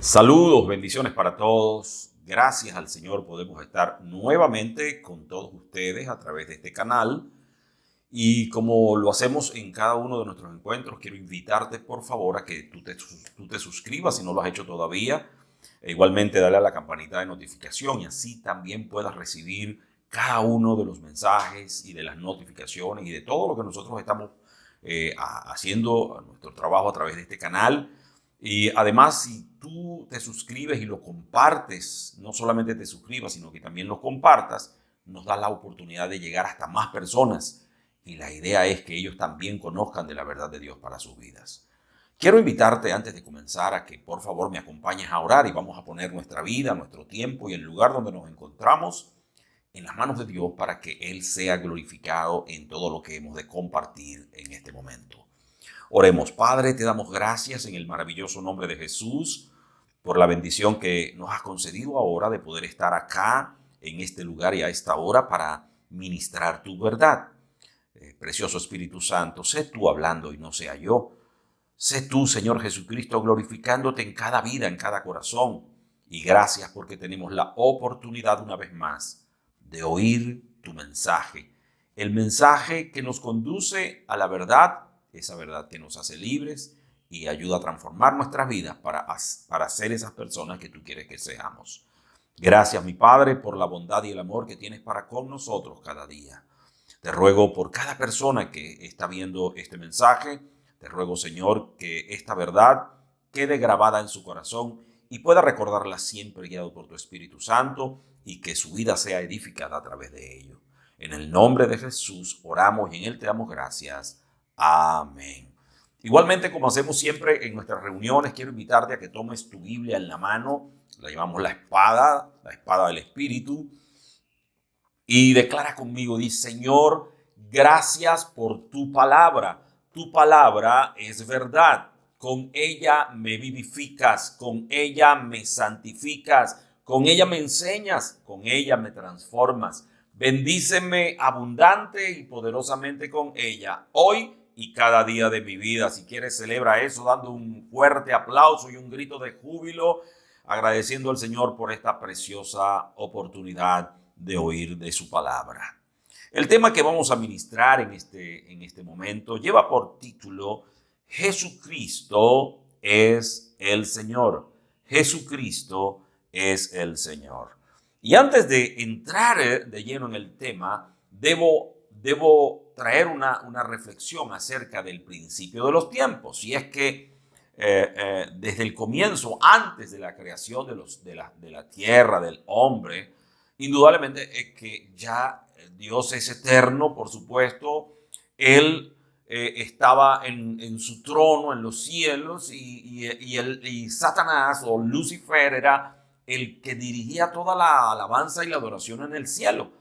Saludos, bendiciones para todos. Gracias al Señor podemos estar nuevamente con todos ustedes a través de este canal. Y como lo hacemos en cada uno de nuestros encuentros, quiero invitarte por favor a que tú te suscribas si no lo has hecho todavía. Igualmente dale a la campanita de notificación y así también puedas recibir cada uno de los mensajes y de las notificaciones y de todo lo que nosotros estamos haciendo nuestro trabajo a través de este canal. Y además, si tú te suscribes y lo compartes, no solamente te suscribas, sino que también lo compartas, nos da la oportunidad de llegar hasta más personas. Y la idea es que ellos también conozcan de la verdad de Dios para sus vidas. Quiero invitarte antes de comenzar a que por favor me acompañes a orar y vamos a poner nuestra vida, nuestro tiempo y el lugar donde nos encontramos en las manos de Dios para que Él sea glorificado en todo lo que hemos de compartir en este momento. Oremos. Padre, te damos gracias en el maravilloso nombre de Jesús por la bendición que nos has concedido ahora de poder estar acá en este lugar y a esta hora para ministrar tu verdad. Precioso Espíritu Santo, sé tú hablando y no sea yo. Sé tú, Señor Jesucristo, glorificándote en cada vida, en cada corazón. Y gracias porque tenemos la oportunidad una vez más de oír tu mensaje. El mensaje que nos conduce a la verdad, esa verdad que nos hace libres y ayuda a transformar nuestras vidas para ser esas personas que tú quieres que seamos. Gracias, mi Padre, por la bondad y el amor que tienes para con nosotros cada día. Te ruego por cada persona que está viendo este mensaje. Te ruego, Señor, que esta verdad quede grabada en su corazón y pueda recordarla siempre guiado por tu Espíritu Santo y que su vida sea edificada a través de ello. En el nombre de Jesús oramos y en Él te damos gracias. Amén. Igualmente, como hacemos siempre en nuestras reuniones, quiero invitarte a que tomes tu Biblia en la mano, la llamamos la espada del Espíritu, y declara conmigo, dice: Señor, gracias por tu palabra. Tu palabra es verdad. Con ella me vivificas, con ella me santificas, con ella me enseñas, con ella me transformas. Bendíceme abundante y poderosamente con ella, hoy y cada día de mi vida. Si quieres, celebra eso dando un fuerte aplauso y un grito de júbilo, agradeciendo al Señor por esta preciosa oportunidad de oír de su palabra. El tema que vamos a ministrar en este momento lleva por título: Jesucristo es el Señor. Jesucristo es el Señor. Y antes de entrar de lleno en el tema, debo traer una reflexión acerca del principio de los tiempos. Y es que desde el comienzo, antes de la creación de la tierra, del hombre, indudablemente es que ya Dios es eterno, por supuesto. Él estaba en su trono en los cielos y Satanás o Lucifer era el que dirigía toda la alabanza y la adoración en el cielo.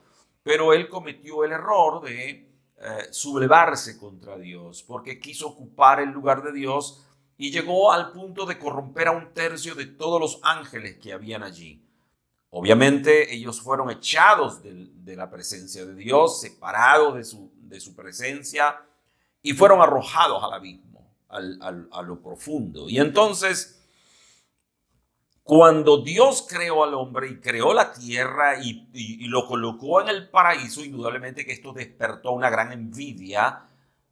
Pero él cometió el error de sublevarse contra Dios porque quiso ocupar el lugar de Dios y llegó al punto de corromper a un tercio de todos los ángeles que habían allí. Obviamente ellos fueron echados de la presencia de Dios, separados de su presencia y fueron arrojados al abismo, a lo profundo. Y entonces, cuando Dios creó al hombre y creó la tierra y lo colocó en el paraíso, indudablemente que esto despertó una gran envidia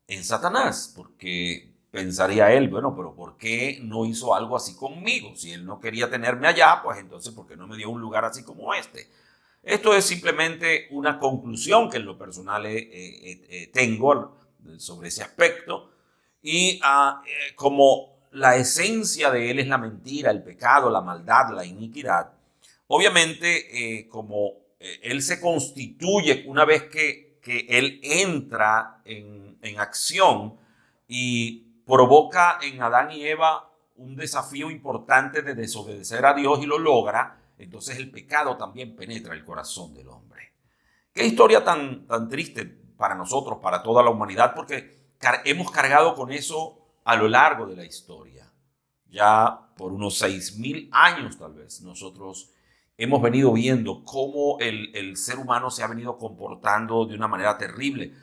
en Satanás, porque pensaría él, bueno, pero ¿por qué no hizo algo así conmigo? Si él no quería tenerme allá, pues entonces ¿por qué no me dio un lugar así como este? Esto es simplemente una conclusión que en lo personal tengo sobre ese aspecto. Y como la esencia de él es la mentira, el pecado, la maldad, la iniquidad, obviamente como él se constituye una vez que él entra en acción y provoca en Adán y Eva un desafío importante de desobedecer a Dios y lo logra, entonces el pecado también penetra el corazón del hombre. Qué historia tan triste para nosotros, para toda la humanidad, porque hemos cargado con eso a lo largo de la historia. Ya por unos 6,000 años tal vez nosotros hemos venido viendo cómo el ser humano se ha venido comportando de una manera terrible.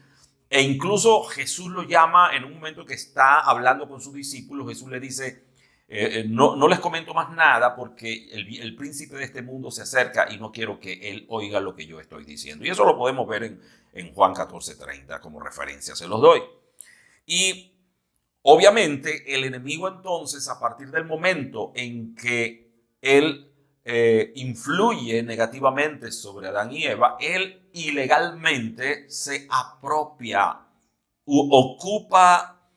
E incluso Jesús lo llama en un momento que está hablando con sus discípulos. Jesús le dice: No les comento más nada porque el príncipe de este mundo se acerca y no quiero que él oiga lo que yo estoy diciendo. Y eso lo podemos ver en Juan 14:30 como referencia, se los doy. Y obviamente el enemigo entonces, a partir del momento en que él influye negativamente sobre Adán y Eva, él ilegalmente se apropia, ocupa,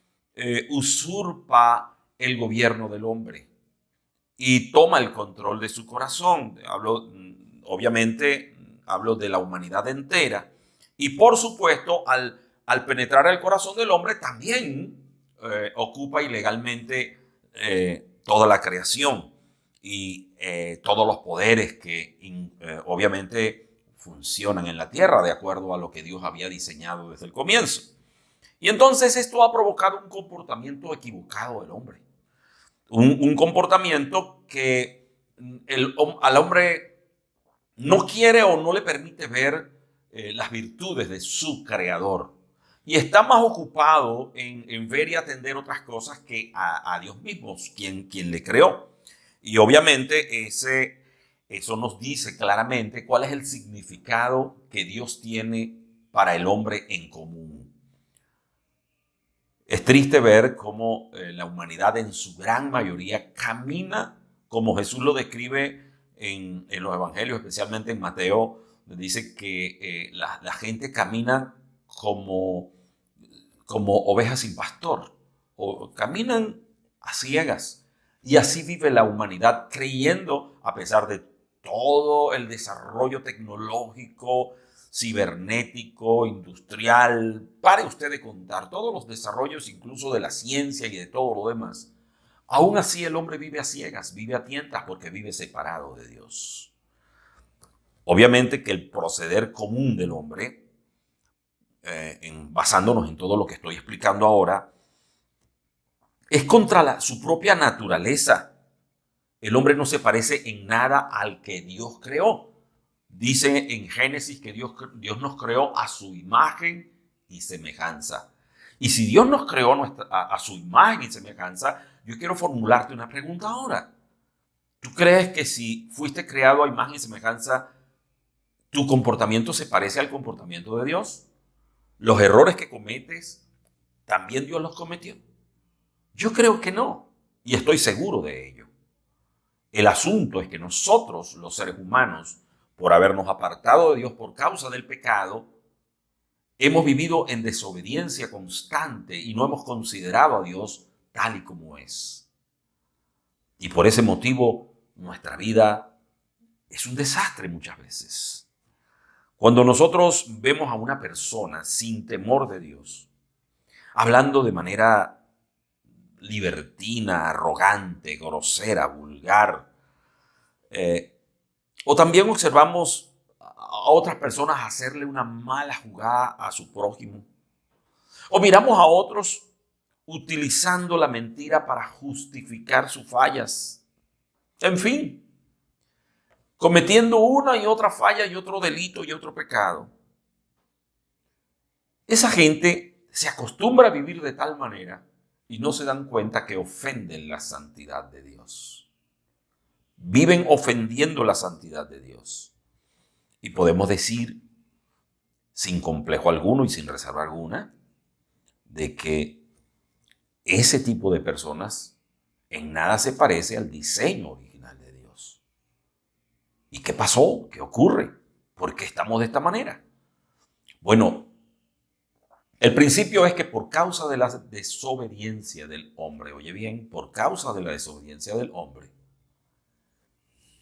usurpa el gobierno del hombre y toma el control de su corazón. Obviamente, hablo de la humanidad entera. Y por supuesto, al penetrar el corazón del hombre, también ocupa ilegalmente toda la creación y todos los poderes que obviamente funcionan en la tierra de acuerdo a lo que Dios había diseñado desde el comienzo. Y entonces esto ha provocado un comportamiento equivocado del hombre. Un comportamiento que al hombre no quiere o no le permite ver las virtudes de su creador. Y está más ocupado en ver y atender otras cosas que a Dios mismo, quien le creó. Y obviamente eso nos dice claramente cuál es el significado que Dios tiene para el hombre en común. Es triste ver cómo la humanidad en su gran mayoría camina como Jesús lo describe en los evangelios, especialmente en Mateo, donde dice que la gente camina como ovejas sin pastor, o caminan a ciegas. Y así vive la humanidad, creyendo, a pesar de todo el desarrollo tecnológico, cibernético, industrial, pare usted de contar, todos los desarrollos incluso de la ciencia y de todo lo demás. Aún así el hombre vive a ciegas, vive a tientas porque vive separado de Dios. Obviamente que el proceder común del hombre, basándonos en todo lo que estoy explicando ahora, es contra su propia naturaleza. El hombre no se parece en nada al que Dios creó. Dice en Génesis que Dios nos creó a su imagen y semejanza. Y si Dios nos creó a su imagen y semejanza, yo quiero formularte una pregunta ahora. ¿Tú crees que si fuiste creado a imagen y semejanza, tu comportamiento se parece al comportamiento de Dios? ¿Los errores que cometes, también Dios los cometió? Yo creo que no, y estoy seguro de ello. El asunto es que nosotros, los seres humanos, por habernos apartado de Dios por causa del pecado, hemos vivido en desobediencia constante y no hemos considerado a Dios tal y como es. Y por ese motivo, nuestra vida es un desastre muchas veces. Cuando nosotros vemos a una persona sin temor de Dios, hablando de manera libertina, arrogante, grosera, vulgar, o también observamos a otras personas hacerle una mala jugada a su prójimo, o miramos a otros utilizando la mentira para justificar sus fallas, en fin, cometiendo una y otra falla y otro delito y otro pecado. Esa gente se acostumbra a vivir de tal manera y no se dan cuenta que ofenden la santidad de Dios. Viven ofendiendo la santidad de Dios. Y podemos decir, sin complejo alguno y sin reserva alguna, de que ese tipo de personas en nada se parece al diseño original de Dios. ¿Y qué pasó? ¿Qué ocurre? ¿Por qué estamos de esta manera? Bueno, el principio es que por causa de la desobediencia del hombre, oye bien, por causa de la desobediencia del hombre,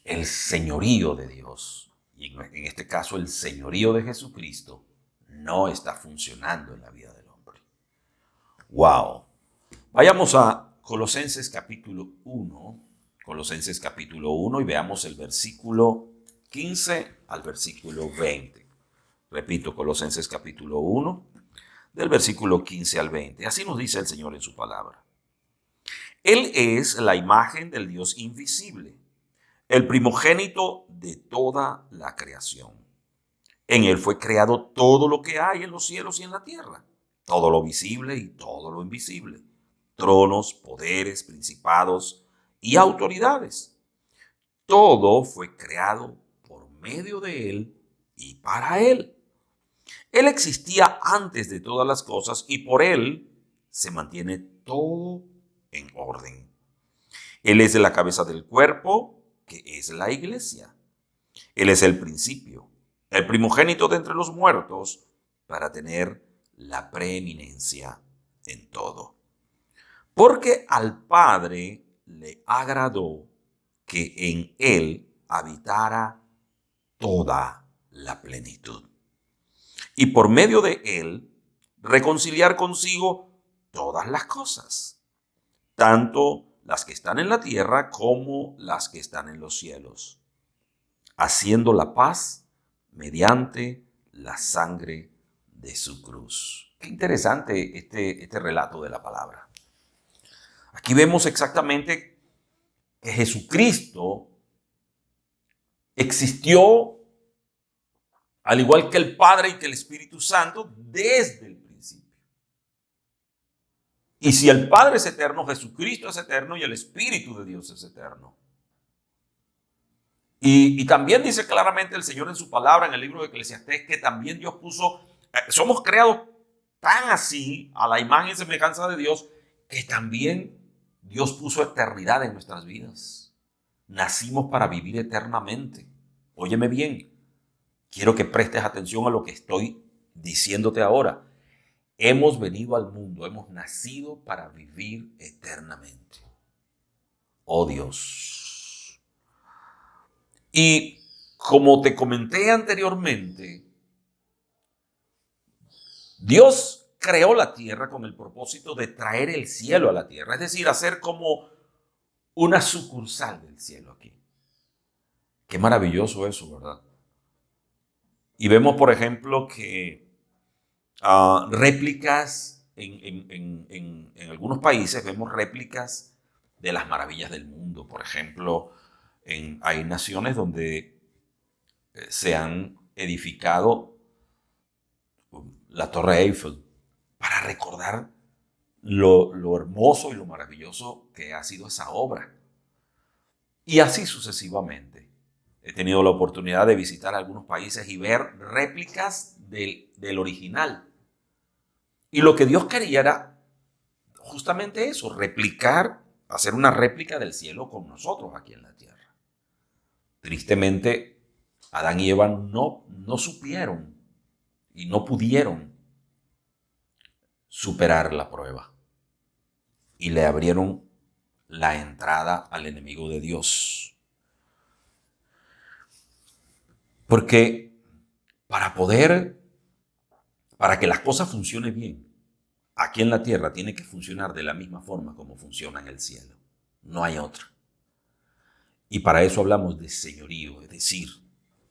el señorío de Dios, y en este caso el señorío de Jesucristo, no está funcionando en la vida del hombre. ¡Wow! Vayamos a Colosenses capítulo 1, Colosenses capítulo 1 y veamos el versículo 15 al versículo 20. Repito, Colosenses capítulo 1, del versículo 15 al 20. Así nos dice el Señor en su palabra. Él es la imagen del Dios invisible, el primogénito de toda la creación. En él fue creado todo lo que hay en los cielos y en la tierra, todo lo visible y todo lo invisible, tronos, poderes, principados, y autoridades. Todo fue creado por medio de Él y para Él. Él existía antes de todas las cosas y por Él se mantiene todo en orden. Él es la cabeza del cuerpo, que es la iglesia. Él es el principio, el primogénito de entre los muertos, para tener la preeminencia en todo. Porque al Padre le agradó que en Él habitara toda la plenitud. Y por medio de Él reconciliar consigo todas las cosas, tanto las que están en la tierra como las que están en los cielos, haciendo la paz mediante la sangre de su cruz. Qué interesante este relato de la palabra. Aquí vemos exactamente que Jesucristo existió al igual que el Padre y que el Espíritu Santo desde el principio. Y si el Padre es eterno, Jesucristo es eterno y el Espíritu de Dios es eterno. Y también dice claramente el Señor en su palabra en el libro de Eclesiastés que también Dios puso, somos creados tan así a la imagen y semejanza de Dios que también Dios puso eternidad en nuestras vidas. Nacimos para vivir eternamente. Óyeme bien, quiero que prestes atención a lo que estoy diciéndote ahora. Hemos venido al mundo, hemos nacido para vivir eternamente. Oh Dios. Y como te comenté anteriormente, Dios creó la tierra con el propósito de traer el cielo a la tierra, es decir, hacer como una sucursal del cielo aquí. Qué maravilloso eso, ¿verdad? Y vemos, por ejemplo, que réplicas en algunos países, vemos réplicas de las maravillas del mundo. Por ejemplo, hay naciones donde se han edificado la Torre Eiffel para recordar lo hermoso y lo maravilloso que ha sido esa obra. Y así sucesivamente. He tenido la oportunidad de visitar algunos países y ver réplicas del original. Y lo que Dios quería era justamente eso, replicar, hacer una réplica del cielo con nosotros aquí en la tierra. Tristemente, Adán y Eva no supieron y no pudieron superar la prueba. Y le abrieron la entrada al enemigo de Dios. Porque para que las cosas funcionen bien, aquí en la tierra tiene que funcionar de la misma forma como funciona en el cielo. No hay otra. Y para eso hablamos de señorío, es decir,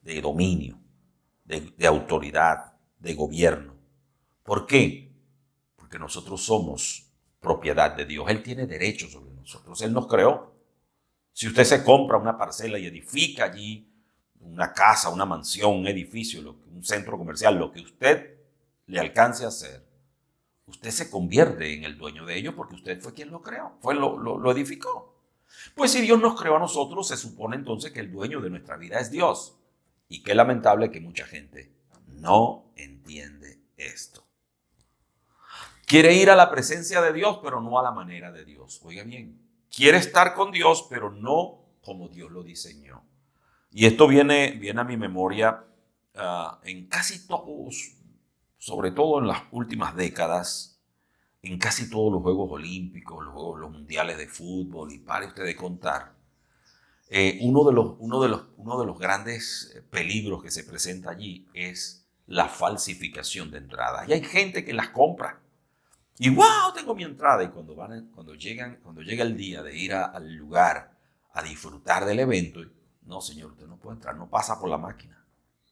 de dominio, de autoridad, de gobierno. ¿Por qué? Porque nosotros somos propiedad de Dios. Él tiene derechos sobre nosotros. Él nos creó. Si usted se compra una parcela y edifica allí una casa, una mansión, un edificio, un centro comercial, lo que usted le alcance a hacer, usted se convierte en el dueño de ello porque usted fue quien lo creó, lo edificó. Pues si Dios nos creó a nosotros, se supone entonces que el dueño de nuestra vida es Dios. Y qué lamentable que mucha gente no entiende esto. Quiere ir a la presencia de Dios, pero no a la manera de Dios. Oiga bien, quiere estar con Dios, pero no como Dios lo diseñó. Y esto viene a mi memoria en casi todos, sobre todo en las últimas décadas, en casi todos los Juegos Olímpicos, los Mundiales de Fútbol, y pare usted de contar, uno de los grandes peligros que se presenta allí es la falsificación de entradas. Y hay gente que las compra. Y wow, tengo mi entrada. Y cuando llega el día de ir al lugar a disfrutar del evento, no, señor, usted no puede entrar, no pasa por la máquina.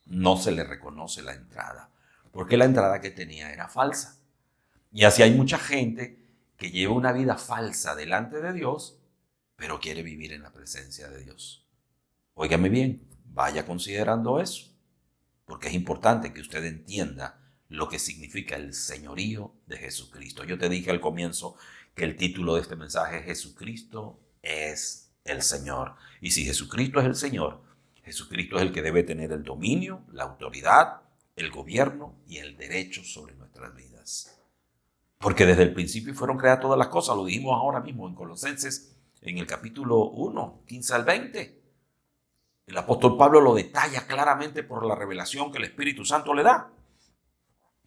No se le reconoce la entrada, porque la entrada que tenía era falsa. Y así hay mucha gente que lleva una vida falsa delante de Dios, pero quiere vivir en la presencia de Dios. Óigame bien, vaya considerando eso, porque es importante que usted entienda lo que significa el señorío de Jesucristo. Yo te dije al comienzo que el título de este mensaje es Jesucristo es el Señor. Y si Jesucristo es el Señor, Jesucristo es el que debe tener el dominio, la autoridad, el gobierno y el derecho sobre nuestras vidas. Porque desde el principio fueron creadas todas las cosas, lo dijimos ahora mismo en Colosenses, en el capítulo 1, 15 al 20. El apóstol Pablo lo detalla claramente por la revelación que el Espíritu Santo le da.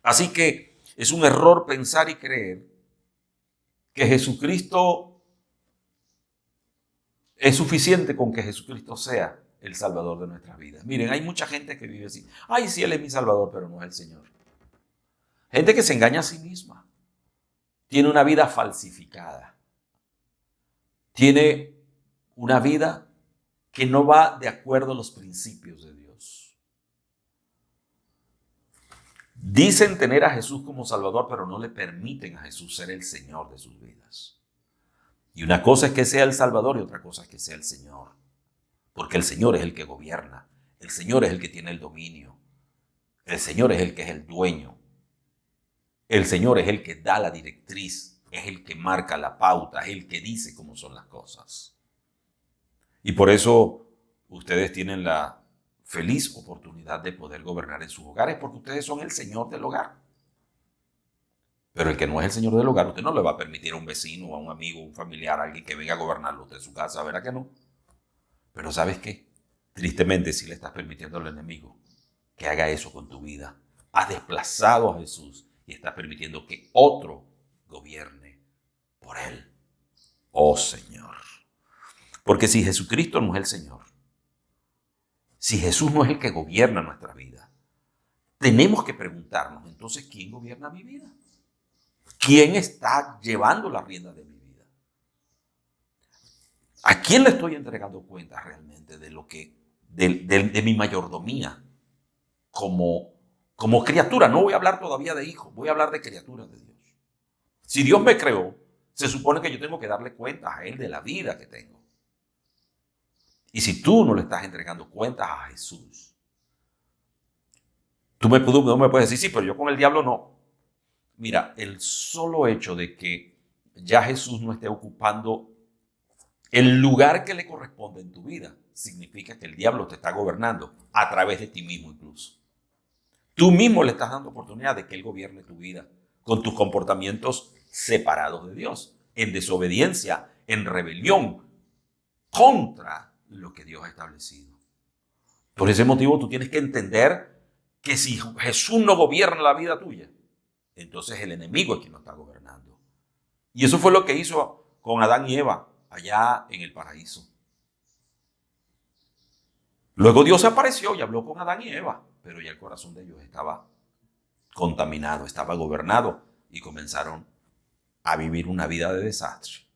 Así que es un error pensar y creer que Jesucristo es suficiente con que Jesucristo sea el Salvador de nuestras vidas. Miren, hay mucha gente que vive así. Ay, sí, Él es mi Salvador, pero no es el Señor. Gente que se engaña a sí misma. Tiene una vida falsificada. Tiene una vida que no va de acuerdo a los principios de Dios. Dicen tener a Jesús como Salvador, pero no le permiten a Jesús ser el Señor de sus vidas. Y una cosa es que sea el Salvador y otra cosa es que sea el Señor. Porque el Señor es el que gobierna. El Señor es el que tiene el dominio. El Señor es el que es el dueño. El Señor es el que da la directriz. Es el que marca la pauta. Es el que dice cómo son las cosas. Y por eso ustedes tienen la feliz oportunidad de poder gobernar en sus hogares, porque ustedes son el Señor del hogar. Pero el que no es el Señor del hogar, usted no le va a permitir a un vecino, a un amigo, a un familiar, a alguien que venga a gobernarlo de su casa, ¿verdad que no? Pero ¿sabes qué? Tristemente, si le estás permitiendo al enemigo que haga eso con tu vida, has desplazado a Jesús y estás permitiendo que otro gobierne por él. Oh Señor. Porque si Jesucristo no es el Señor, si Jesús no es el que gobierna nuestra vida, tenemos que preguntarnos, entonces, ¿quién gobierna mi vida? ¿Quién está llevando la rienda de mi vida? ¿A quién le estoy entregando cuentas realmente de lo que, de mi mayordomía como criatura? No voy a hablar todavía de hijo, voy a hablar de criatura de Dios. Si Dios me creó, se supone que yo tengo que darle cuentas a Él de la vida que tengo. Y si tú no le estás entregando cuentas a Jesús, tú no me puedes decir, sí, pero yo con el diablo no. Mira, el solo hecho de que ya Jesús no esté ocupando el lugar que le corresponde en tu vida significa que el diablo te está gobernando a través de ti mismo incluso. Tú mismo le estás dando oportunidad de que Él gobierne tu vida con tus comportamientos separados de Dios, en desobediencia, en rebelión, contra lo que Dios ha establecido. Por ese motivo tú tienes que entender que si Jesús no gobierna la vida tuya, entonces el enemigo es quien lo está gobernando. Y eso fue lo que hizo con Adán y Eva allá en el paraíso. Luego Dios se apareció y habló con Adán y Eva, pero ya el corazón de ellos estaba contaminado, estaba gobernado y comenzaron a vivir una vida de desastre.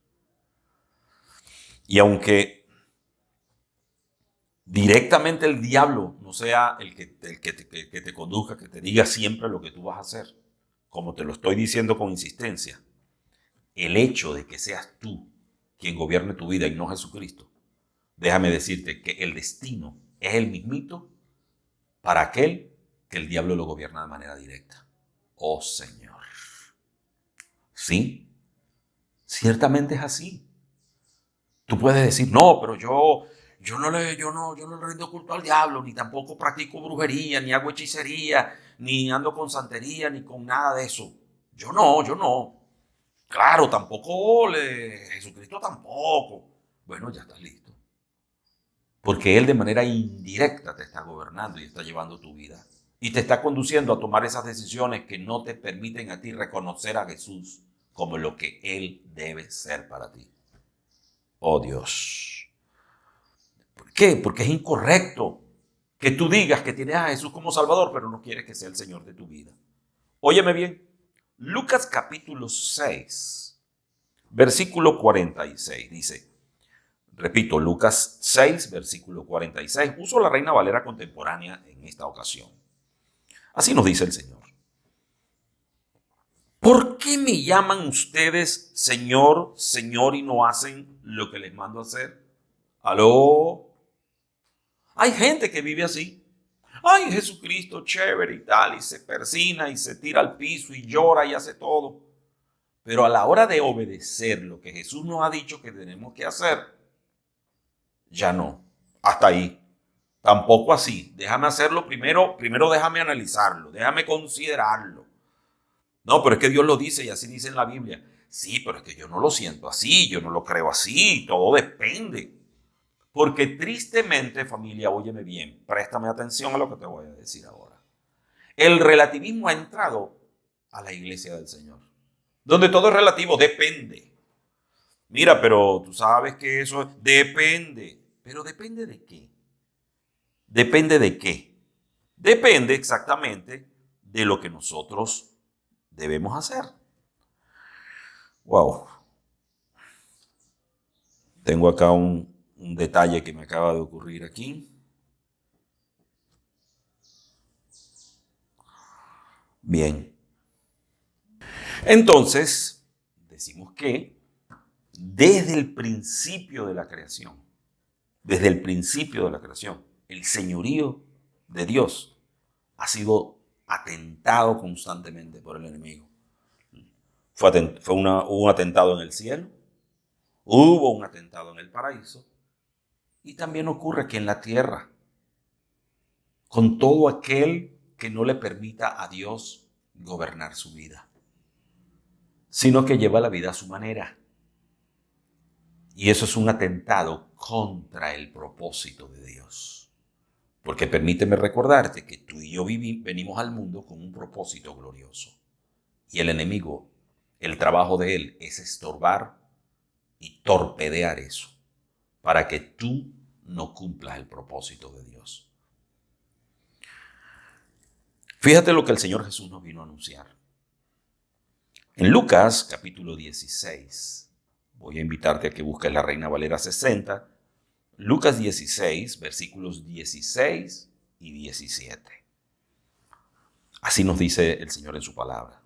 Y aunque directamente el diablo no sea el que te conduzca, que te diga siempre lo que tú vas a hacer, como te lo estoy diciendo con insistencia, el hecho de que seas tú quien gobierne tu vida y no Jesucristo, déjame decirte que el destino es el mismito para aquel que el diablo lo gobierna de manera directa. Oh Señor. Sí, ciertamente es así. Tú puedes decir, no, pero yo no le rindo culto al diablo, ni tampoco practico brujería, ni hago hechicería, ni ando con santería, ni con nada de eso. Yo no. Claro, Jesucristo tampoco. Bueno, ya estás listo. Porque Él de manera indirecta te está gobernando y está llevando tu vida. Y te está conduciendo a tomar esas decisiones que no te permiten a ti reconocer a Jesús como lo que Él debe ser para ti. Oh Dios. ¿Por qué? Porque es incorrecto que tú digas que tienes a Jesús como Salvador, pero no quieres que sea el Señor de tu vida. Óyeme bien, Lucas capítulo 6, versículo 46 dice, repito, Lucas 6, versículo 46, uso la Reina Valera contemporánea en esta ocasión. Así nos dice el Señor. ¿Por qué me llaman ustedes Señor, Señor y no hacen lo que les mando hacer? ¿Aló? Hay gente que vive así. Ay, Jesucristo, chévere y tal, y se persina y se tira al piso y llora y hace todo. Pero a la hora de obedecer lo que Jesús nos ha dicho que tenemos que hacer, Ya no. Hasta ahí. Tampoco así. Déjame hacerlo primero. Primero déjame analizarlo. Déjame considerarlo. No, pero es que Dios lo dice y así dice en la Biblia. Sí, pero es que yo no lo siento así. Yo no lo creo así. Todo depende. Porque tristemente, familia, óyeme bien. Préstame atención a lo que te voy a decir ahora. El relativismo ha entrado a la iglesia del Señor. Donde todo es relativo. Depende. Mira, pero tú sabes que eso depende. ¿Pero depende de qué? ¿Depende de qué? Depende exactamente de lo que nosotros debemos hacer. Wow. Tengo acá un detalle que me acaba de ocurrir aquí. Bien. Entonces, decimos que desde el principio de la creación, el señorío de Dios ha sido atentado constantemente por el enemigo. Hubo un atentado en el cielo, hubo un atentado en el paraíso y también ocurre aquí en la tierra, con todo aquel que no le permita a Dios gobernar su vida, sino que lleva la vida a su manera. Y eso es un atentado contra el propósito de Dios. Porque permíteme recordarte que tú y yo venimos al mundo con un propósito glorioso. Y el enemigo, el trabajo de él es estorbar y torpedear eso para que tú no cumplas el propósito de Dios. Fíjate lo que el Señor Jesús nos vino a anunciar. En Lucas capítulo 16, voy a invitarte a que busques la Reina Valera 60, Lucas 16, versículos 16 y 17. Así nos dice el Señor en su palabra.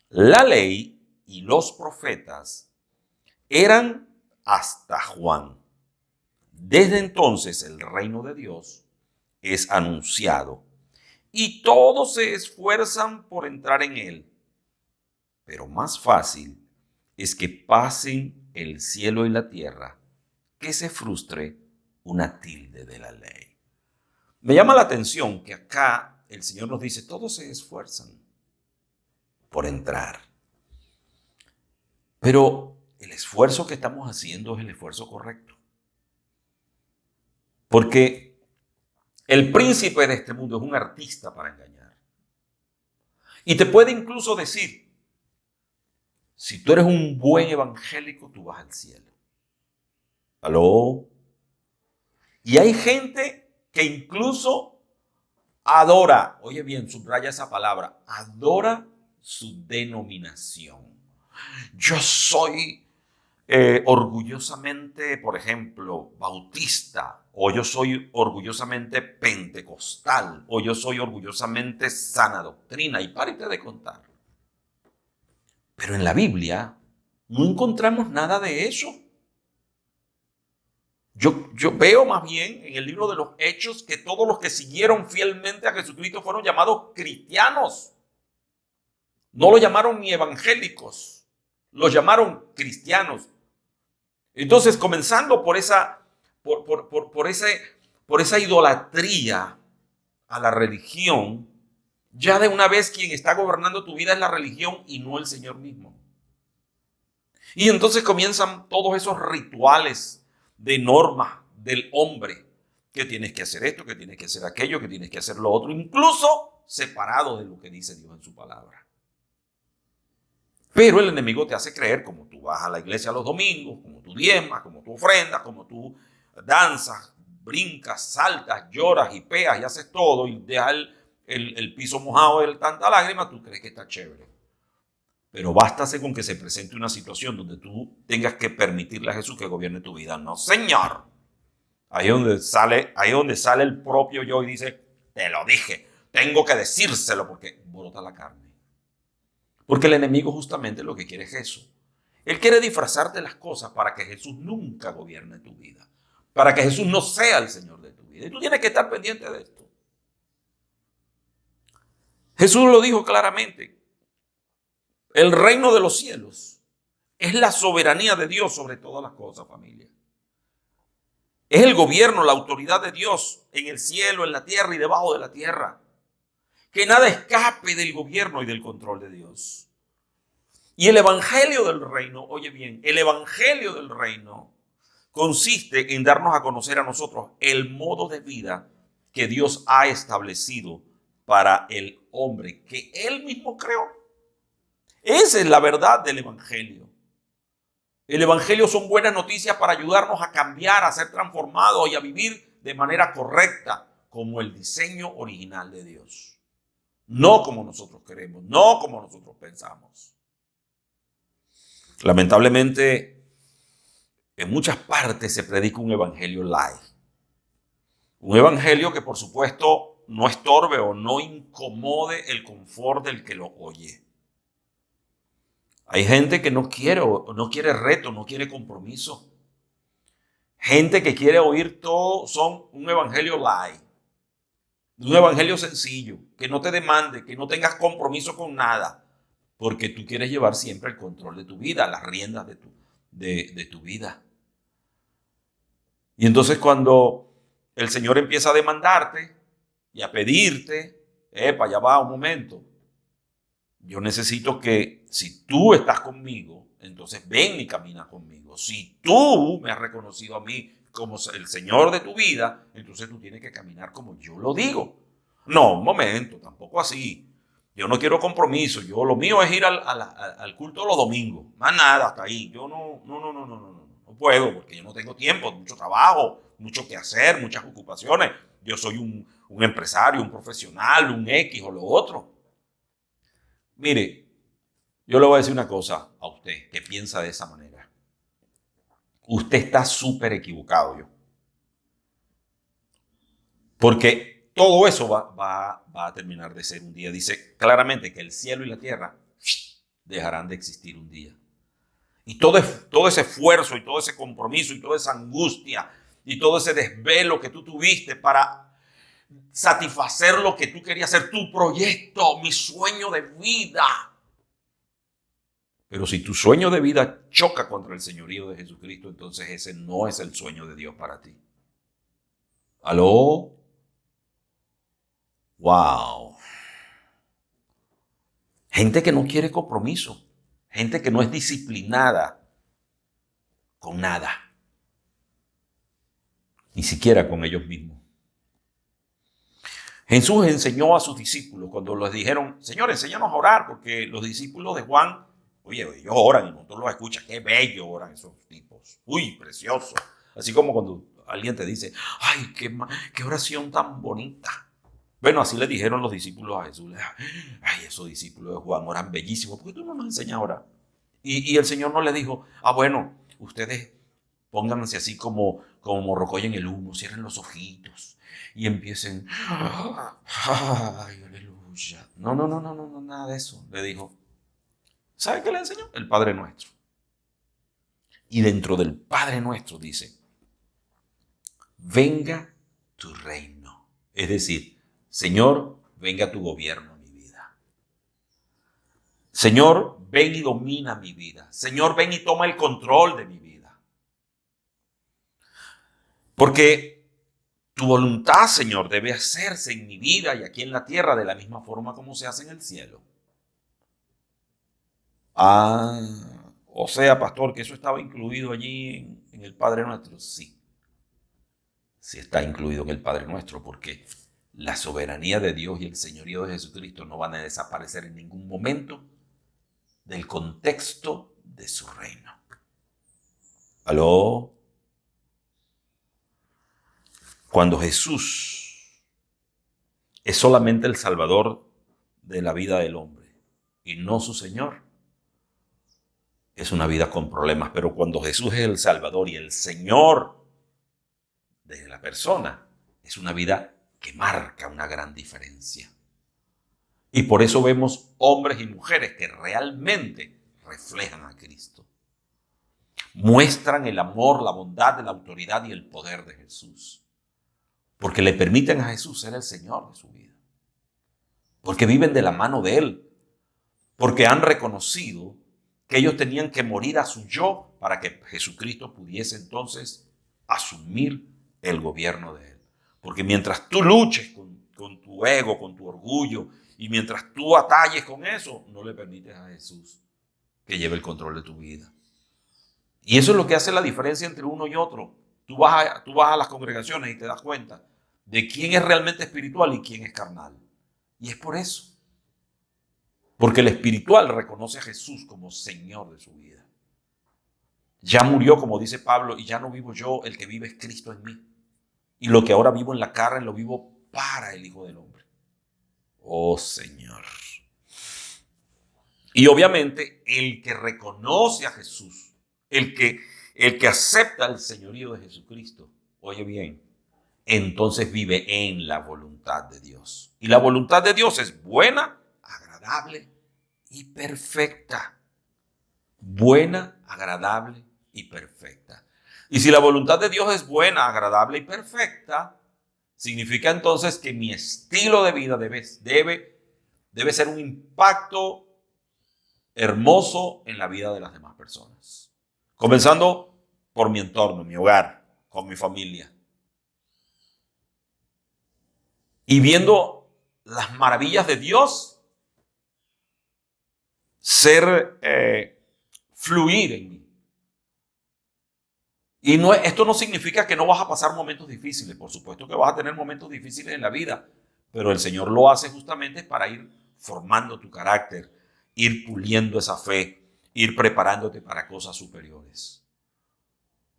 La ley y los profetas eran hasta Juan. Desde entonces el reino de Dios es anunciado y todos se esfuerzan por entrar en él. Pero más fácil es que pasen el cielo y la tierra que se frustre una tilde de la ley. Me llama la atención que acá el Señor nos dice, todos se esfuerzan por entrar. Pero el esfuerzo que estamos haciendo es el esfuerzo correcto. Porque el príncipe de este mundo es un artista para engañar. Y te puede incluso decir, si tú eres un buen evangélico, tú vas al cielo. ¿Aló? Y hay gente que incluso adora, oye bien, subraya esa palabra, adora su denominación. Yo soy orgullosamente, por ejemplo, bautista, o yo soy orgullosamente pentecostal, o yo soy orgullosamente sana doctrina, y párate de contar. Pero en la Biblia no encontramos nada de eso. Yo veo más bien en el libro de los Hechos que todos los que siguieron fielmente a Jesucristo fueron llamados cristianos. No lo llamaron ni evangélicos, los llamaron cristianos. Entonces, comenzando por esa idolatría a la religión, ya de una vez quien está gobernando tu vida es la religión y no el Señor mismo. Y entonces comienzan todos esos rituales de norma del hombre, que tienes que hacer esto, que tienes que hacer aquello, que tienes que hacer lo otro, incluso separado de lo que dice Dios en su palabra. Pero el enemigo te hace creer, como tú vas a la iglesia los domingos, como tú diezmas, como tú ofrendas, como tú danzas, brincas, saltas, lloras y peas y haces todo y dejas el piso mojado de tanta lágrima, tú crees que está chévere. Pero bástase con que se presente una situación donde tú tengas que permitirle a Jesús que gobierne tu vida. No, Señor. Ahí es donde sale el propio yo y dice, te lo dije, tengo que decírselo porque brota la carne. Porque el enemigo justamente lo que quiere es eso. Él quiere disfrazarte las cosas para que Jesús nunca gobierne tu vida. Para que Jesús no sea el Señor de tu vida. Y tú tienes que estar pendiente de esto. Jesús lo dijo claramente. El reino de los cielos. Es la soberanía de Dios sobre todas las cosas, familia. Es el gobierno, la autoridad de Dios en el cielo, en la tierra y debajo de la tierra. Que nada escape del gobierno y del control de Dios. Y el evangelio del reino, oye bien, el evangelio del reino consiste en darnos a conocer a nosotros el modo de vida que Dios ha establecido para el hombre que Él mismo creó. Esa es la verdad del evangelio. El evangelio son buenas noticias para ayudarnos a cambiar, a ser transformados y a vivir de manera correcta, como el diseño original de Dios. No como nosotros queremos, no como nosotros pensamos. Lamentablemente, en muchas partes se predica un evangelio light. Un evangelio que, por supuesto, no estorbe o no incomode el confort del que lo oye. Hay gente que no quiere reto, no quiere compromiso. Gente que quiere oír todo, son un evangelio light. Un evangelio sencillo, que no te demande, que no tengas compromiso con nada, porque tú quieres llevar siempre el control de tu vida, las riendas de tu vida. Y entonces cuando el Señor empieza a demandarte y a pedirte, ya va un momento, yo necesito que si tú estás conmigo, entonces ven y camina conmigo. Si tú me has reconocido a mí como el Señor de tu vida, entonces tú tienes que caminar como yo lo digo. No, un momento, tampoco así. Yo no quiero compromiso. Lo mío es ir al culto los domingos. Más nada, hasta ahí. Yo no puedo porque yo no tengo tiempo, mucho trabajo, mucho que hacer, muchas ocupaciones. Yo soy un empresario, un profesional, un X o lo otro. Mire, yo le voy a decir una cosa a usted que piensa de esa manera. Usted está súper equivocado, porque todo eso va a terminar de ser un día. Dice claramente que el cielo y la tierra dejarán de existir un día. Y todo ese esfuerzo y todo ese compromiso y toda esa angustia y todo ese desvelo que tú tuviste para satisfacer lo que tú querías hacer, tu proyecto, mi sueño de vida. Pero si tu sueño de vida choca contra el señorío de Jesucristo, entonces ese no es el sueño de Dios para ti. ¿Aló? ¡Wow! Gente que no quiere compromiso. Gente que no es disciplinada con nada. Ni siquiera con ellos mismos. Jesús enseñó a sus discípulos cuando les dijeron, Señor, enséñanos a orar, porque los discípulos de Juan, oye, ellos oran y nosotros los escuchas, qué bello oran esos tipos, uy, precioso. Así como cuando alguien te dice, ay, qué oración tan bonita. Bueno, así le dijeron los discípulos a Jesús, ay, esos discípulos de Juan oran bellísimo, ¿por qué tú no nos enseñas a orar? Y el Señor no le dijo, bueno, ustedes pónganse así como morrocoy en el humo, cierren los ojitos y empiecen, ay, aleluya. No, nada de eso. Le dijo, ¿sabe qué le enseñó? El Padre Nuestro. Y dentro del Padre Nuestro dice, venga tu reino. Es decir, Señor, venga tu gobierno a mi vida. Señor, ven y domina mi vida. Señor, ven y toma el control de mi vida. Porque tu voluntad, Señor, debe hacerse en mi vida y aquí en la tierra de la misma forma como se hace en el cielo. O sea, pastor, que eso estaba incluido allí en el Padre Nuestro. Sí, sí está incluido en el Padre Nuestro, porque la soberanía de Dios y el señorío de Jesucristo no van a desaparecer en ningún momento del contexto de su reino. ¿Aló? Cuando Jesús es solamente el Salvador de la vida del hombre y no su Señor, es una vida con problemas. Pero cuando Jesús es el Salvador y el Señor de la persona, es una vida que marca una gran diferencia. Y por eso vemos hombres y mujeres que realmente reflejan a Cristo. Muestran el amor, la bondad, la autoridad y el poder de Jesús. Porque le permiten a Jesús ser el Señor de su vida. Porque viven de la mano de Él. Porque han reconocido que ellos tenían que morir a su yo para que Jesucristo pudiese entonces asumir el gobierno de Él. Porque mientras tú luches con tu ego, con tu orgullo, y mientras tú atalles con eso, no le permites a Jesús que lleve el control de tu vida. Y eso es lo que hace la diferencia entre uno y otro. Tú vas a las congregaciones y te das cuenta de quién es realmente espiritual y quién es carnal. Y es por eso. Porque el espiritual reconoce a Jesús como Señor de su vida. Ya murió, como dice Pablo, y ya no vivo yo, el que vive es Cristo en mí. Y lo que ahora vivo en la carne, lo vivo para el Hijo del Hombre. Oh Señor. Y obviamente el que reconoce a Jesús, el que acepta el señorío de Jesucristo, oye bien, entonces vive en la voluntad de Dios. Y la voluntad de Dios es buena, agradable y perfecta. Buena, agradable y perfecta. Y si la voluntad de Dios es buena, agradable y perfecta, significa entonces que mi estilo de vida debe ser un impacto hermoso en la vida de las demás personas. Comenzando por mi entorno, mi hogar, con mi familia. Y viendo las maravillas de Dios fluir en mí. Y esto no significa que no vas a pasar momentos difíciles. Por supuesto que vas a tener momentos difíciles en la vida, pero el Señor lo hace justamente para ir formando tu carácter, ir puliendo esa fe, ir preparándote para cosas superiores.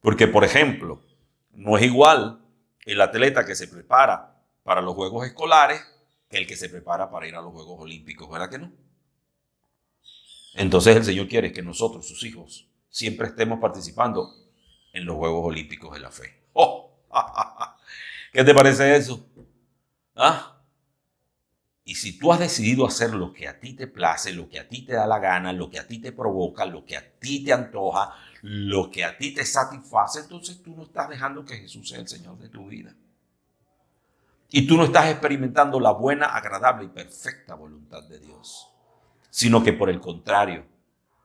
Porque, por ejemplo, no es igual el atleta que se prepara para los Juegos Escolares que el que se prepara para ir a los Juegos Olímpicos, ¿verdad que no? Entonces el Señor quiere que nosotros, sus hijos, siempre estemos participando en los Juegos Olímpicos de la fe. ¡Oh! ¿Qué te parece eso? ¿Ah? Y si tú has decidido hacer lo que a ti te place, lo que a ti te da la gana, lo que a ti te provoca, lo que a ti te antoja, lo que a ti te satisface, entonces tú no estás dejando que Jesús sea el Señor de tu vida. Y tú no estás experimentando la buena, agradable y perfecta voluntad de Dios, sino que por el contrario,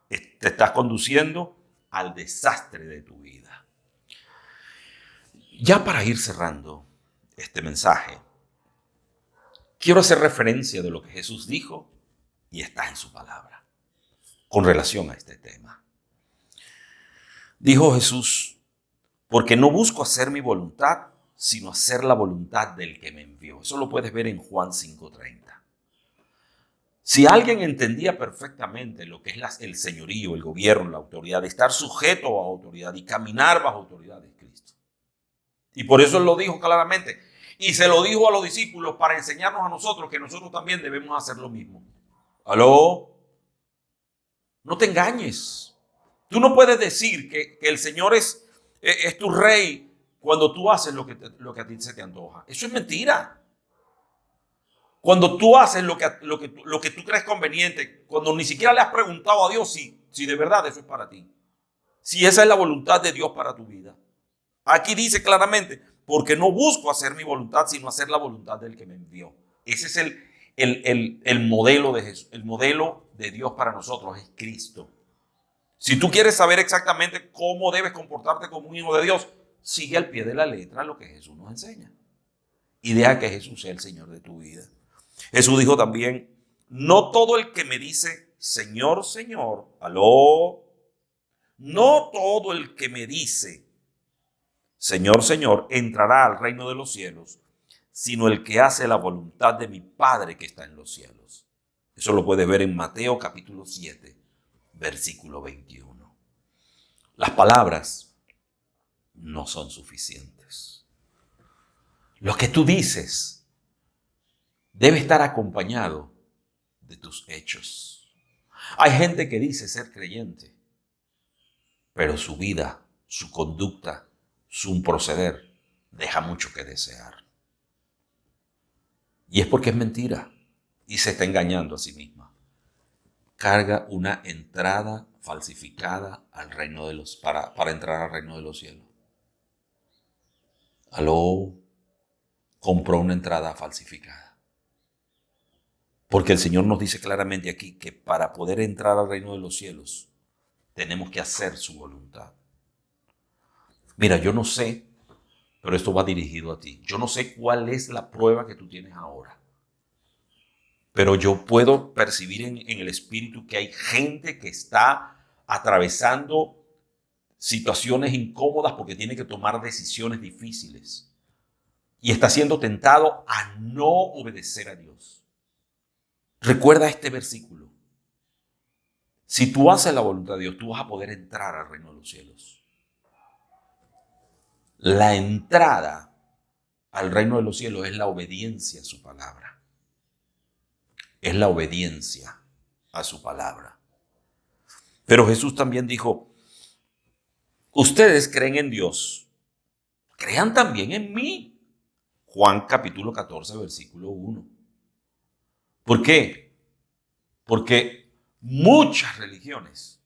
te estás conduciendo al desastre de tu vida. Ya para ir cerrando este mensaje, quiero hacer referencia de lo que Jesús dijo y está en su palabra con relación a este tema. Dijo Jesús, porque no busco hacer mi voluntad, sino hacer la voluntad del que me envió. Eso lo puedes ver en Juan 5:30. Si alguien entendía perfectamente lo que es el señorío, el gobierno, la autoridad, de estar sujeto a autoridad y caminar bajo autoridad de Cristo. Y por eso él lo dijo claramente. Y se lo dijo a los discípulos para enseñarnos a nosotros que nosotros también debemos hacer lo mismo. ¿Aló? No te engañes. Tú no puedes decir que el Señor es tu rey cuando tú haces lo que a ti se te antoja. Eso es mentira. Cuando tú haces lo que tú crees conveniente, cuando ni siquiera le has preguntado a Dios si de verdad eso es para ti. Si esa es la voluntad de Dios para tu vida. Aquí dice claramente, porque no busco hacer mi voluntad, sino hacer la voluntad del que me envió. Ese es el modelo de Jesús, el modelo de Dios para nosotros, es Cristo. Si tú quieres saber exactamente cómo debes comportarte como un hijo de Dios, sigue al pie de la letra lo que Jesús nos enseña. Y deja que Jesús sea el Señor de tu vida. Jesús dijo también, no todo el que me dice, Señor, Señor, aló, no todo el que me dice, Señor, Señor, entrará al reino de los cielos, sino el que hace la voluntad de mi Padre que está en los cielos. Eso lo puedes ver en Mateo capítulo 7, versículo 21. Las palabras no son suficientes. Lo que tú dices debe estar acompañado de tus hechos. Hay gente que dice ser creyente, pero su vida, su conducta, su proceder deja mucho que desear. Y es porque es mentira y se está engañando a sí misma. Carga una entrada falsificada al reino de los para entrar al reino de los cielos. Aló, compró una entrada falsificada. Porque el Señor nos dice claramente aquí que para poder entrar al reino de los cielos tenemos que hacer su voluntad. Mira, yo no sé pero esto va dirigido a ti. Yo no sé cuál es la prueba que tú tienes ahora, pero yo puedo percibir en el espíritu que hay gente que está atravesando situaciones incómodas porque tiene que tomar decisiones difíciles y está siendo tentado a no obedecer a Dios. Recuerda este versículo. Si tú haces la voluntad de Dios, tú vas a poder entrar al reino de los cielos. La entrada al reino de los cielos es la obediencia a su palabra. Es la obediencia a su palabra. Pero Jesús también dijo, ustedes creen en Dios, crean también en mí. Juan capítulo 14, versículo 1. ¿Por qué? Porque muchas religiones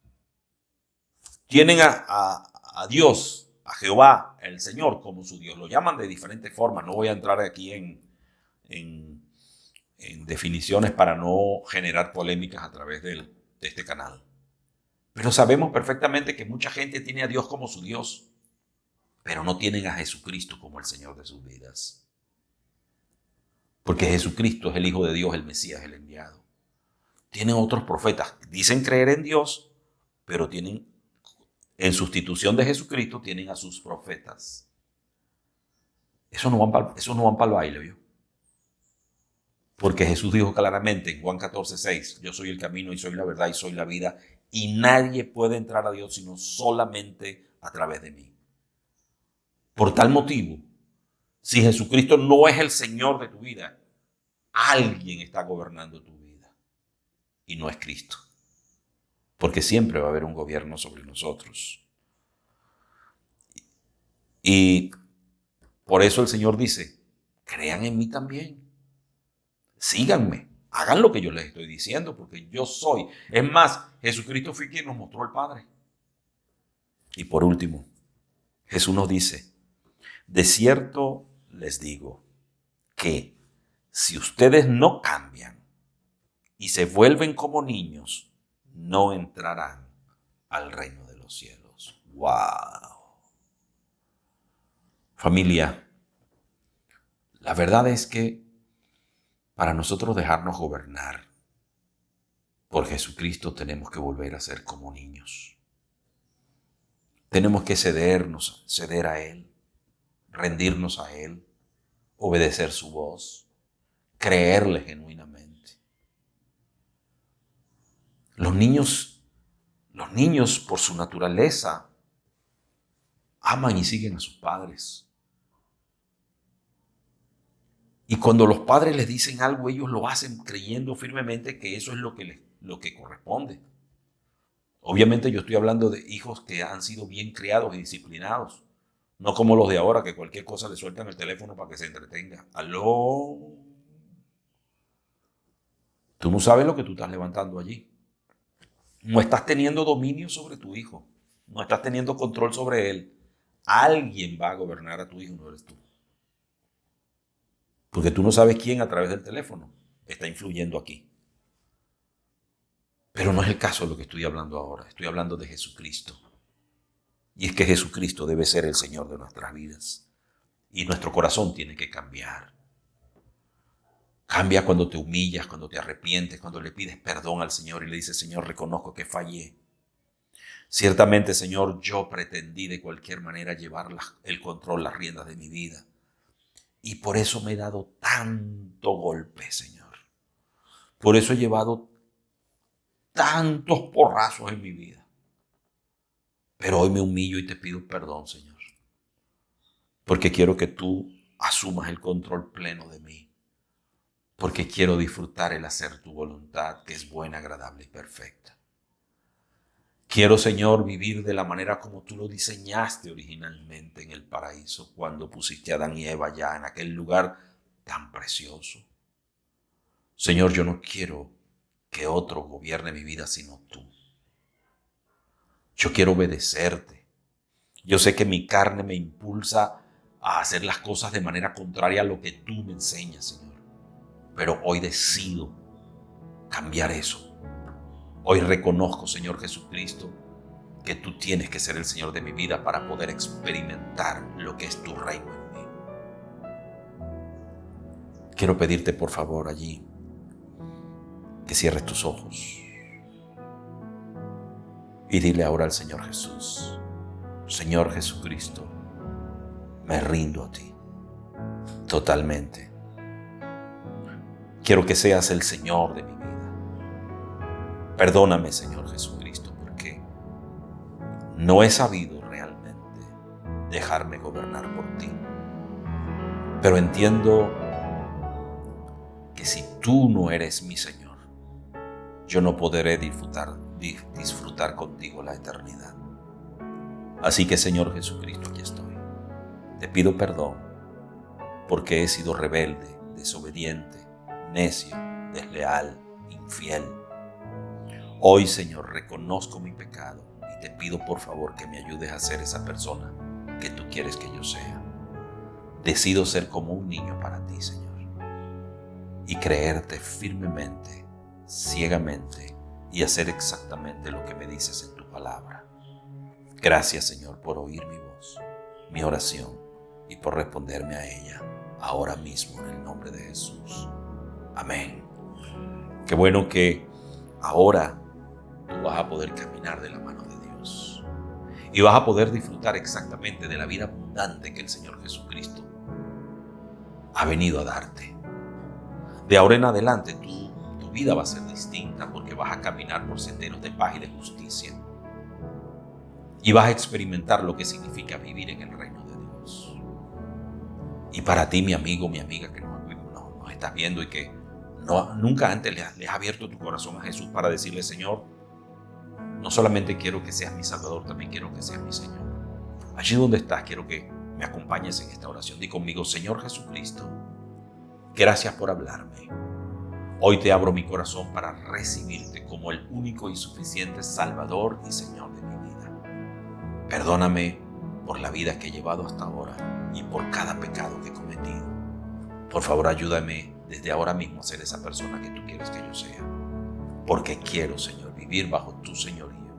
tienen a Dios, a Jehová, el Señor, como su Dios. Lo llaman de diferentes formas. No voy a entrar aquí en definiciones para no generar polémicas a través de este canal. Pero sabemos perfectamente que mucha gente tiene a Dios como su Dios, pero no tienen a Jesucristo como el Señor de sus vidas. Porque Jesucristo es el Hijo de Dios, el Mesías, el enviado. Tienen otros profetas, dicen creer en Dios, pero tienen, en sustitución de Jesucristo, tienen a sus profetas. Eso no van para el baile, ¿vio? Porque Jesús dijo claramente en Juan 14:6, yo soy el camino y soy la verdad y soy la vida, y nadie puede entrar a Dios sino solamente a través de mí. Por tal motivo, si Jesucristo no es el Señor de tu vida, alguien está gobernando tu vida y no es Cristo. Porque siempre va a haber un gobierno sobre nosotros. Y por eso el Señor dice, crean en mí también. Síganme, hagan lo que yo les estoy diciendo, porque yo soy. Es más, Jesucristo fue quien nos mostró al Padre. Y por último, Jesús nos dice, de cierto les digo que si ustedes no cambian y se vuelven como niños, no entrarán al reino de los cielos. ¡Wow! Familia, la verdad es que para nosotros dejarnos gobernar por Jesucristo tenemos que volver a ser como niños. Tenemos que ceder a Él, rendirnos a Él, obedecer su voz, creerle genuinamente. Los niños por su naturaleza aman y siguen a sus padres. Y cuando los padres les dicen algo, ellos lo hacen creyendo firmemente que eso es lo que corresponde. Obviamente yo estoy hablando de hijos que han sido bien criados y disciplinados. No como los de ahora, que cualquier cosa le sueltan el teléfono para que se entretenga. ¡Aló! Tú no sabes lo que tú estás levantando allí. No estás teniendo dominio sobre tu hijo. No estás teniendo control sobre él. Alguien va a gobernar a tu hijo, no eres tú. Porque tú no sabes quién a través del teléfono está influyendo aquí. Pero no es el caso de lo que estoy hablando ahora. Estoy hablando de Jesucristo. Y es que Jesucristo debe ser el Señor de nuestras vidas. Y nuestro corazón tiene que cambiar. Cambia cuando te humillas, cuando te arrepientes, cuando le pides perdón al Señor y le dices, Señor, reconozco que fallé. Ciertamente, Señor, yo pretendí de cualquier manera llevar el control, las riendas de mi vida. Y por eso me he dado tanto golpe, Señor. Por eso he llevado tantos porrazos en mi vida. Pero hoy me humillo y te pido perdón, Señor. Porque quiero que tú asumas el control pleno de mí. Porque quiero disfrutar el hacer tu voluntad, que es buena, agradable y perfecta. Quiero, Señor, vivir de la manera como tú lo diseñaste originalmente en el paraíso, cuando pusiste a Adán y Eva allá en aquel lugar tan precioso. Señor, yo no quiero que otro gobierne mi vida sino tú. Yo quiero obedecerte. Yo sé que mi carne me impulsa a hacer las cosas de manera contraria a lo que tú me enseñas, Señor. Pero hoy decido cambiar eso. Hoy reconozco, Señor Jesucristo, que tú tienes que ser el Señor de mi vida para poder experimentar lo que es tu reino en quiero pedirte por favor allí que cierres tus ojos y dile ahora al Señor Jesús: Señor Jesucristo, me rindo a ti totalmente. Quiero que seas el Señor de mi vida. Perdóname, Señor Jesucristo, porque no he sabido realmente dejarme gobernar por ti. Pero entiendo que si tú no eres mi Señor, yo no podré disfrutar contigo la eternidad. Así que, Señor Jesucristo, aquí estoy. Te pido perdón porque he sido rebelde, desobediente, necio, desleal, infiel. Hoy, Señor, reconozco mi pecado y te pido por favor que me ayudes a ser esa persona que tú quieres que yo sea. Decido ser como un niño para ti, Señor, y creerte firmemente, ciegamente, y hacer exactamente lo que me dices en tu palabra. Gracias, Señor, por oír mi voz, mi oración, y por responderme a ella ahora mismo en el nombre de Jesús. Amén. Qué bueno que ahora tú vas a poder caminar de la mano de Dios y vas a poder disfrutar exactamente de la vida abundante que el Señor Jesucristo ha venido a darte. De ahora en adelante tu vida va a ser distinta porque vas a caminar por senderos de paz y de justicia y vas a experimentar lo que significa vivir en el reino de Dios. Y para ti, mi amigo, mi amiga que nos estás viendo y que nunca antes le has abierto tu corazón a Jesús para decirle: Señor, no solamente quiero que seas mi Salvador, también quiero que seas mi Señor. Allí donde estás, quiero que me acompañes en esta oración. Di conmigo: Señor Jesucristo, gracias por hablarme. Hoy te abro mi corazón para recibirte como el único y suficiente Salvador y Señor de mi vida. Perdóname por la vida que he llevado hasta ahora y por cada pecado que he cometido. Por favor, ayúdame desde ahora mismo a ser esa persona que tú quieres que yo sea. Porque quiero, Señor, vivir bajo tu señorío.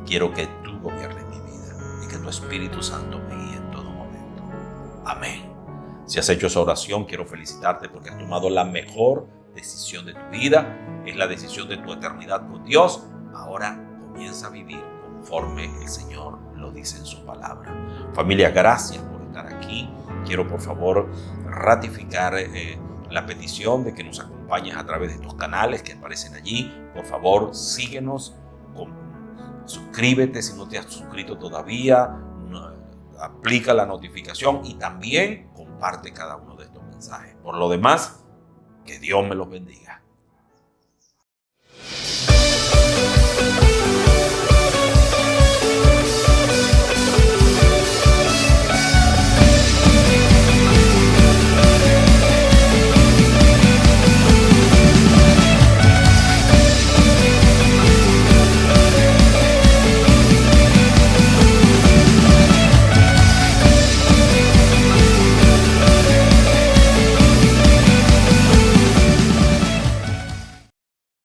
Quiero que tú gobiernes mi vida y que tu Espíritu Santo me guíe en todo momento. Amén. Si has hecho esa oración, quiero felicitarte porque has tomado la mejor decisión de tu vida. Es la decisión de tu eternidad con Dios. Ahora comienza a vivir conforme el Señor lo dice en su palabra. Familia, gracias por estar aquí. Quiero por favor ratificar la petición de que nos acompañes a través de estos canales que aparecen allí. Por favor, síguenos, suscríbete si no te has suscrito todavía, aplica la notificación y también comparte cada uno de estos mensajes. Por lo demás, que Dios me los bendiga.